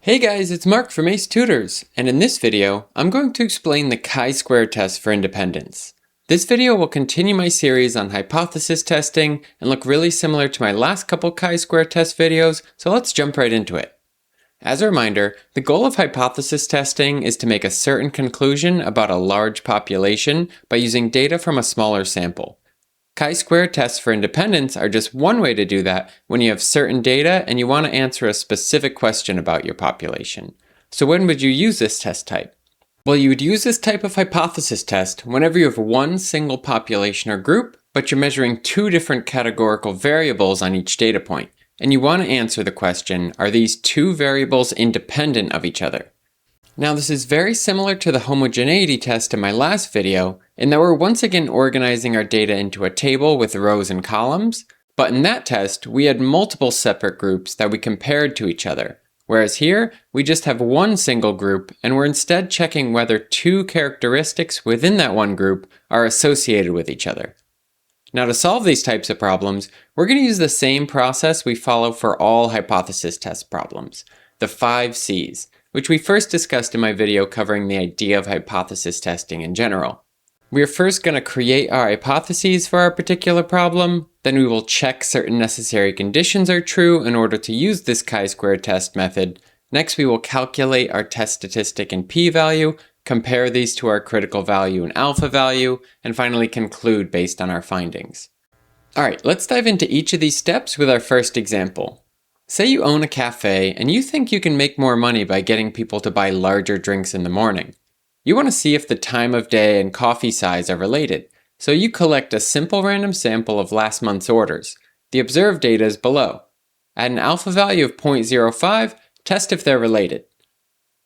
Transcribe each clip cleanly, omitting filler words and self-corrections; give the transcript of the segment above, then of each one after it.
Hey guys, it's Mark from Ace Tutors, and in this video, I'm going to explain the chi-square test for independence. This video will continue my series on hypothesis testing and look really similar to my last couple chi-square test videos, so let's jump right into it. As a reminder, the goal of hypothesis testing is to make a certain conclusion about a large population by using data from a smaller sample. Chi-square tests for independence are just one way to do that when you have certain data and you want to answer a specific question about your population. So when would you use this test type? Well, you would use this type of hypothesis test whenever you have one single population or group, but you're measuring two different categorical variables on each data point, and you want to answer the question, are these two variables independent of each other? Now this is very similar to the homogeneity test in my last video, in that we're once again organizing our data into a table with rows and columns, but in that test we had multiple separate groups that we compared to each other, whereas here we just have one single group and we're instead checking whether two characteristics within that one group are associated with each other. Now to solve these types of problems, we're going to use the same process we follow for all hypothesis test problems, the 5 C's, which we first discussed in my video covering the idea of hypothesis testing in general. We're first going to create our hypotheses for our particular problem, then we will check certain necessary conditions are true in order to use this chi-square test method. Next we will calculate our test statistic and p-value, compare these to our critical value and alpha value, and finally conclude based on our findings. Alright, let's dive into each of these steps with our first example. Say you own a cafe and you think you can make more money by getting people to buy larger drinks in the morning. You want to see if the time of day and coffee size are related, so you collect a simple random sample of last month's orders. The observed data is below. At an alpha value of 0.05, test if they're related.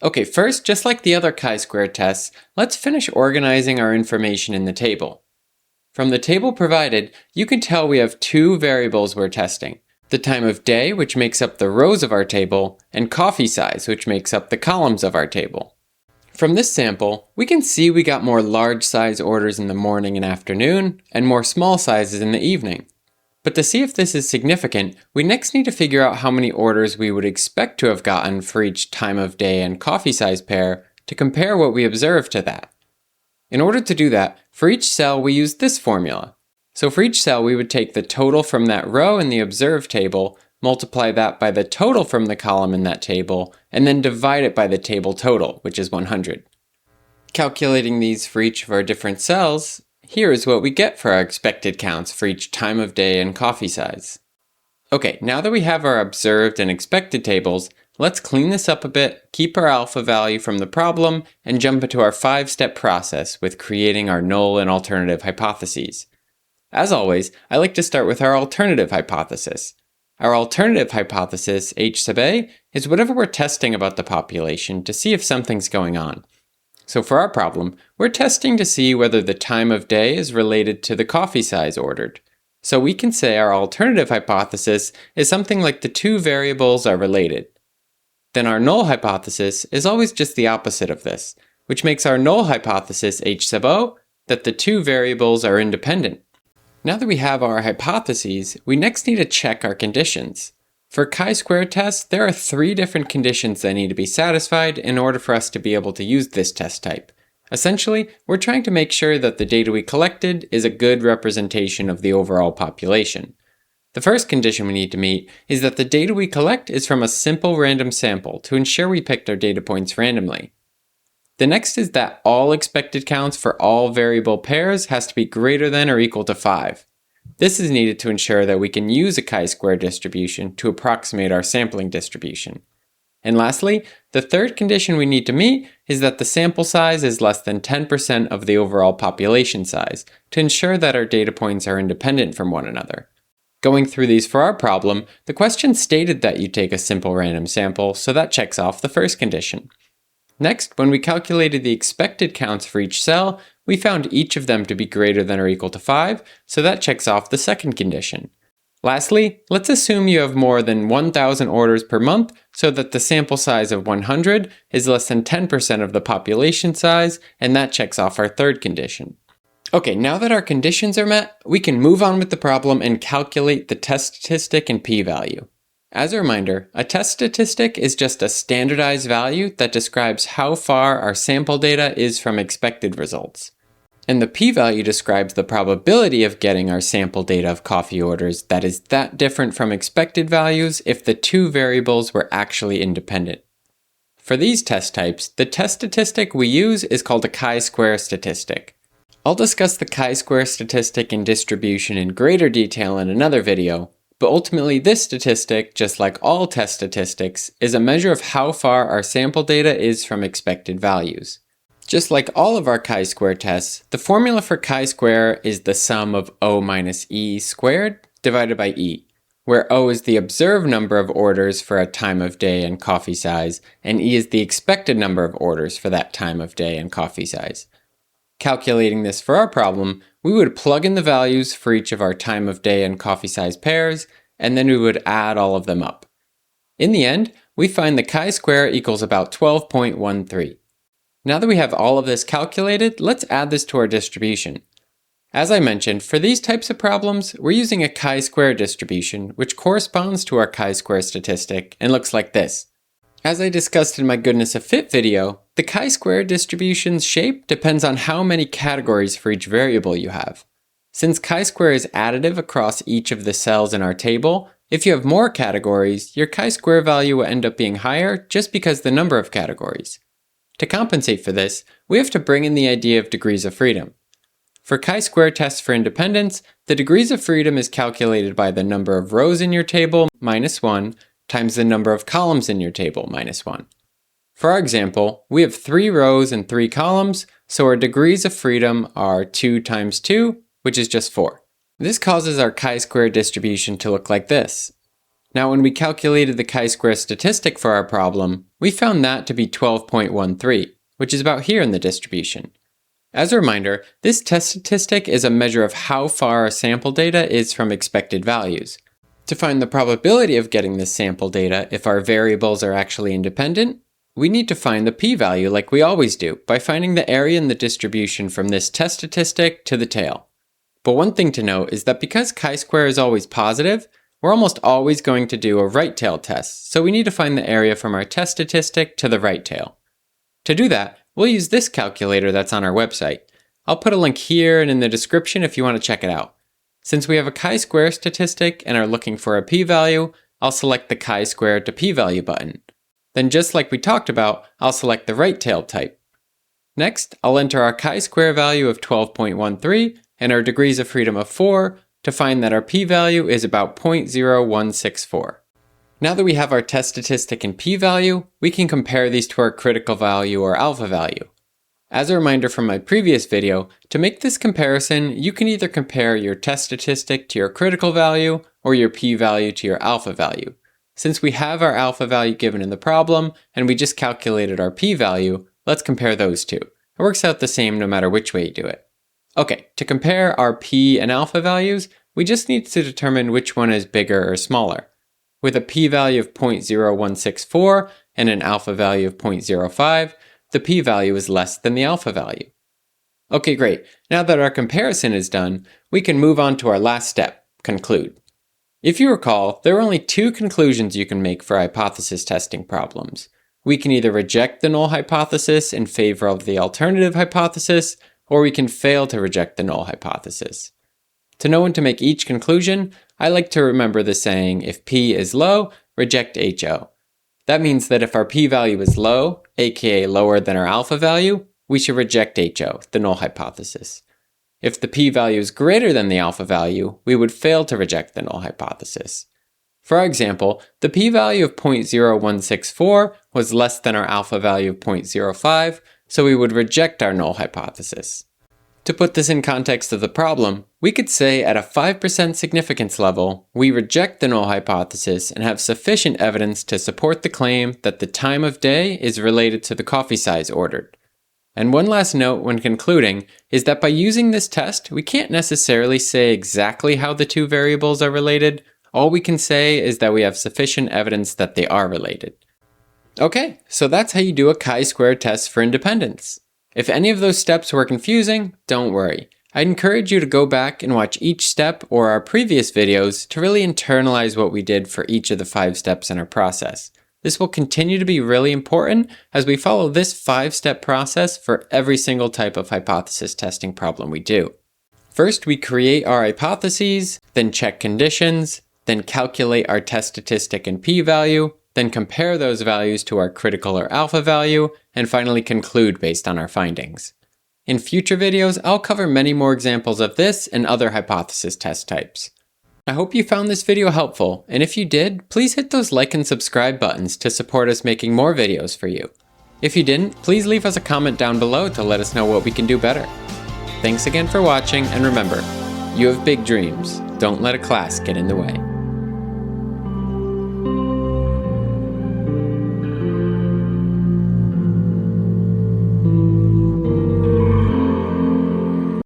Okay, first, just like the other chi-square tests, let's finish organizing our information in the table. From the table provided, you can tell we have two variables we're testing. The time of day, which makes up the rows of our table, and coffee size, which makes up the columns of our table. From this sample, we can see we got more large size orders in the morning and afternoon, and more small sizes in the evening. But to see if this is significant, we next need to figure out how many orders we would expect to have gotten for each time of day and coffee size pair to compare what we observed to that. In order to do that, for each cell we use this formula. So for each cell, we would take the total from that row in the observed table, multiply that by the total from the column in that table, and then divide it by the table total, which is 100. Calculating these for each of our different cells, here is what we get for our expected counts for each time of day and coffee size. Okay, now that we have our observed and expected tables, let's clean this up a bit, keep our alpha value from the problem, and jump into our 5-step process with creating our null and alternative hypotheses. As always, I like to start with our alternative hypothesis. Our alternative hypothesis, H sub A, is whatever we're testing about the population to see if something's going on. So for our problem, we're testing to see whether the time of day is related to the coffee size ordered. So we can say our alternative hypothesis is something like the two variables are related. Then our null hypothesis is always just the opposite of this, which makes our null hypothesis H sub O that the two variables are independent. Now that we have our hypotheses, we next need to check our conditions. For chi-square tests, there are 3 different conditions that need to be satisfied in order for us to be able to use this test type. Essentially, we're trying to make sure that the data we collected is a good representation of the overall population. The first condition we need to meet is that the data we collect is from a simple random sample to ensure we picked our data points randomly. The next is that all expected counts for all variable pairs has to be greater than or equal to 5. This is needed to ensure that we can use a chi-square distribution to approximate our sampling distribution. And lastly, the third condition we need to meet is that the sample size is less than 10% of the overall population size to ensure that our data points are independent from one another. Going through these for our problem, the question stated that you take a simple random sample, so that checks off the first condition. Next, when we calculated the expected counts for each cell, we found each of them to be greater than or equal to 5, so that checks off the second condition. Lastly, let's assume you have more than 1,000 orders per month, so that the sample size of 100 is less than 10% of the population size, and that checks off our third condition. Okay, now that our conditions are met, we can move on with the problem and calculate the test statistic and p-value. As a reminder, a test statistic is just a standardized value that describes how far our sample data is from expected results. And the p-value describes the probability of getting our sample data of coffee orders that is that different from expected values if the two variables were actually independent. For these test types, the test statistic we use is called a chi-square statistic. I'll discuss the chi-square statistic and distribution in greater detail in another video, but ultimately this statistic, just like all test statistics, is a measure of how far our sample data is from expected values. Just like all of our chi-square tests, the formula for chi-square is the sum of O minus E squared divided by E, where O is the observed number of orders for a time of day and coffee size, and E is the expected number of orders for that time of day and coffee size. Calculating this for our problem, we would plug in the values for each of our time of day and coffee size pairs, and then we would add all of them up. In the end, we find the chi-square equals about 12.13. Now that we have all of this calculated, let's add this to our distribution. As I mentioned, for these types of problems, we're using a chi-square distribution, which corresponds to our chi-square statistic and looks like this. As I discussed in my goodness of fit video, the chi-square distribution's shape depends on how many categories for each variable you have. Since chi-square is additive across each of the cells in our table, if you have more categories, your chi-square value will end up being higher just because the number of categories. To compensate for this, we have to bring in the idea of degrees of freedom. For chi-square tests for independence, the degrees of freedom is calculated by the number of rows in your table minus 1 times the number of columns in your table minus 1. For our example, we have 3 rows and 3 columns, so our degrees of freedom are 2 times 2, which is just 4. This causes our chi-square distribution to look like this. Now when we calculated the chi-square statistic for our problem, we found that to be 12.13, which is about here in the distribution. As a reminder, this test statistic is a measure of how far our sample data is from expected values. To find the probability of getting this sample data if our variables are actually independent, we need to find the p-value like we always do by finding the area in the distribution from this test statistic to the tail. But one thing to note is that because chi-square is always positive, we're almost always going to do a right tail test, so we need to find the area from our test statistic to the right tail. To do that, we'll use this calculator that's on our website. I'll put a link here and in the description if you want to check it out. Since we have a chi-square statistic and are looking for a p-value, I'll select the chi-square to p-value button. Then just like we talked about, I'll select the right tail type. Next, I'll enter our chi-square value of 12.13 and our degrees of freedom of 4 to find that our p-value is about 0.0164. Now that we have our test statistic and p-value, we can compare these to our critical value or alpha value. As a reminder from my previous video, to make this comparison, you can either compare your test statistic to your critical value or your p-value to your alpha value. Since we have our alpha value given in the problem and we just calculated our p-value, let's compare those two. It works out the same no matter which way you do it. Okay, to compare our p and alpha values, we just need to determine which one is bigger or smaller. With a p-value of 0.0164 and an alpha value of 0.05, the p-value is less than the alpha value. Okay, great. Now that our comparison is done, we can move on to our last step, conclude. If you recall, there are only 2 conclusions you can make for hypothesis testing problems. We can either reject the null hypothesis in favor of the alternative hypothesis, or we can fail to reject the null hypothesis. To know when to make each conclusion, I like to remember the saying, if p is low, reject HO. That means that if our p-value is low, aka lower than our alpha value, we should reject HO, the null hypothesis. If the p-value is greater than the alpha value, we would fail to reject the null hypothesis. For our example, the p-value of 0.0164 was less than our alpha value of 0.05, so we would reject our null hypothesis. To put this in context of the problem, we could say at a 5% significance level, we reject the null hypothesis and have sufficient evidence to support the claim that the time of day is related to the coffee size ordered. And one last note when concluding is that by using this test, we can't necessarily say exactly how the 2 variables are related. All we can say is that we have sufficient evidence that they are related. Okay, so that's how you do a chi-square test for independence. If any of those steps were confusing, don't worry. I'd encourage you to go back and watch each step or our previous videos to really internalize what we did for each of the 5 steps in our process. This will continue to be really important as we follow this 5-step process for every single type of hypothesis testing problem we do. First, we create our hypotheses, then check conditions, then calculate our test statistic and p-value, then compare those values to our critical or alpha value, and finally conclude based on our findings. In future videos, I'll cover many more examples of this and other hypothesis test types. I hope you found this video helpful, and if you did, please hit those like and subscribe buttons to support us making more videos for you. If you didn't, please leave us a comment down below to let us know what we can do better. Thanks again for watching, and remember, you have big dreams. Don't let a class get in the way.